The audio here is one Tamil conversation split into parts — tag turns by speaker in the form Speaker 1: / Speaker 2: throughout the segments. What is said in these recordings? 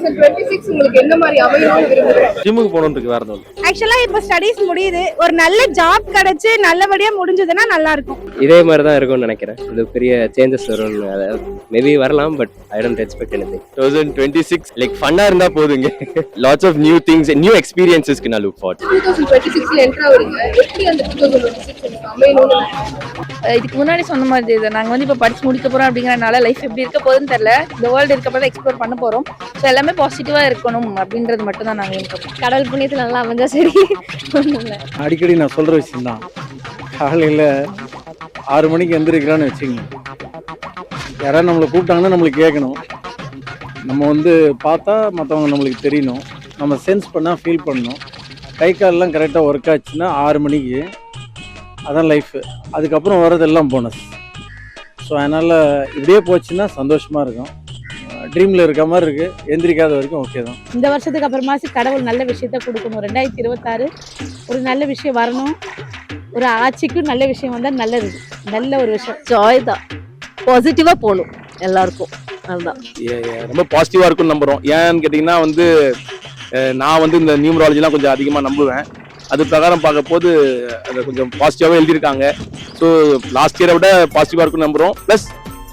Speaker 1: 2026 உங்களுக்கு என்ன மாதிரி அமையணும்னு விரும்புறீங்க?
Speaker 2: ஜிம்முக்கு போகணும்னு வேற எதுவும்
Speaker 3: ஆக்சுவலா இப்ப ஸ்டடீஸ் முடியுது, ஒரு நல்ல ஜாப் கிடைச்சு நல்லபடியா முடிஞ்சதுன்னா நல்லா இருக்கும்.
Speaker 4: இதே மாதிரி தான் இருக்கும்னு நினைக்கிறேன். இது பெரிய சேஞ்சஸ் வரும்னு மேபி வரலாம், but I don't expect anything.
Speaker 2: 2026 like ஃபன்னா இருந்தா போதுங்க. Lots of new things, new எக்ஸ்பீரியன்சஸ்க்கு நான் லுக் ஃபார்வர்ட்.
Speaker 1: 2026ல என்ட்ரா ஆவறீங்க. எப்படி அந்த 2026 உங்களுக்கு அமையணும்னு
Speaker 5: இதுக்கு முன்னாடி சொன்ன மாதிரி இது நாங்க வந்து இப்ப படிச்சு முடிக்க போறோம் அப்படிங்கறனால லைஃப் எப்படி இருக்க போகுதுன்னு தெரியல. இந்த வேர்ல்டு இருக்கப்பதான் எக்ஸ்ப்ளோர் பண்ண போறோம். ஸோ எல்லாமே பாசிட்டிவா இருக்கணும் அப்படின்றது மட்டும் தான் நாங்க இருக்கோம்.
Speaker 3: கடவுள் புண்ணியத்துல நல்லா அமைஞ்சா சரி.
Speaker 6: அடிக்கடி நான் சொல்ற விஷயம் தான். காலையில் 6 மணிக்கு எந்திரிக்கிறான்னு வச்சுக்கோங்க, யாராவது நம்மளை கூப்பிட்டாங்கன்னா நம்மளுக்கு கேட்கணும். நம்ம வந்து பார்த்தா மற்றவங்க நம்மளுக்கு தெரியணும், நம்ம சென்ஸ் பண்ணால் ஃபீல் பண்ணணும். கை காலெலாம் கரெக்டாக ஒர்க் ஆச்சுன்னா 6 மணிக்கு, அதான் லைஃபு. அதுக்கப்புறம் வர்றதெல்லாம் போனஸ். ஸோ அதனால் இப்படியே போச்சுன்னா சந்தோஷமாக இருக்கும். ட்ரீமில் இருக்க மாதிரி இருக்குது, எந்திரிக்காத வரைக்கும் ஓகே தான்.
Speaker 7: இந்த வருஷத்துக்கு அப்புறமாச்சு கடவுள் நல்ல விஷயத்த கொடுக்கணும். 2026 ஒரு நல்ல விஷயம் வரணும். ஒரு ஆட்சிக்கும் நல்ல விஷயம் வந்தால் நல்லது. நல்ல ஒரு விஷயம்.
Speaker 5: ஜாய் தான், பாசிட்டிவா போகணும் எல்லாருக்கும். அதுதான்
Speaker 2: ரொம்ப பாசிட்டிவா இருக்கும்னு நம்புறோம். ஏன்னு கேட்டீங்கன்னா வந்து நான் வந்து இந்த நியூமராலஜிலாம் கொஞ்சம் அதிகமாக நம்புவேன். அது பிரகாரம் பார்க்க போது அதை கொஞ்சம் பாசிட்டிவாகவே எழுதியிருக்காங்க. ஸோ லாஸ்ட் இயரை விட பாசிட்டிவாக இருக்குன்னு நம்புகிறோம். ப்ளஸ்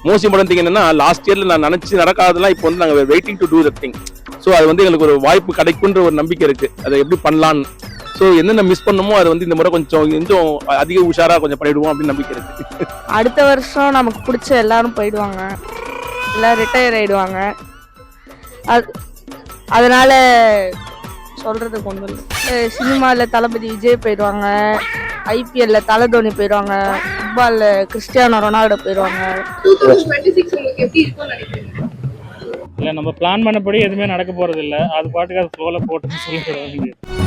Speaker 2: மோஸ்ட் இம்பார்ட்டன்ட் திங் என்னன்னா, லாஸ்ட் இயரில் நான் நினச்சி நடக்காதெல்லாம் இப்போ வந்து நாங்கள் waiting to do the thing. So அது வந்து எங்களுக்கு ஒரு வாய்ப்பு கிடைக்குன்ற ஒரு நம்பிக்கை இருக்குது, அதை எப்படி பண்ணலான்னு. ஸோ என்னென்ன மிஸ் பண்ணமோ அதை வந்து இந்த முறை கொஞ்சம் அதிக உஷாராக கொஞ்சம் பண்ணிவிடுவோம் அப்படின்னு நம்பிக்கை இருக்குது.
Speaker 5: அடுத்த வருஷம் நமக்கு பிடிச்ச எல்லாரும் போயிடுவாங்க, எல்லாரும் ரிட்டையர் ஆயிடுவாங்க. அதனால சொல்றதுக்கு ஒன்றும் இல்லை. சினிமாவில் தளபதி விஜய் போயிடுவாங்க, ஐபிஎல்ல தலை தோனி போயிடுவாங்க, ஃபுட்பால்ல கிறிஸ்டியானோ ரொனால்டோ போயிடுவாங்க.
Speaker 1: 2026 உங்களுக்கு எப்படி இருக்கும்னு நினைக்கிறீங்க?
Speaker 8: இல்லை, நம்ம பிளான் பண்ணபடி எதுவுமே நடக்க போறது இல்லை. அது பாட்டுக்கு அது ஃப்ளோல போட்டு சொல்லக்கூடாது.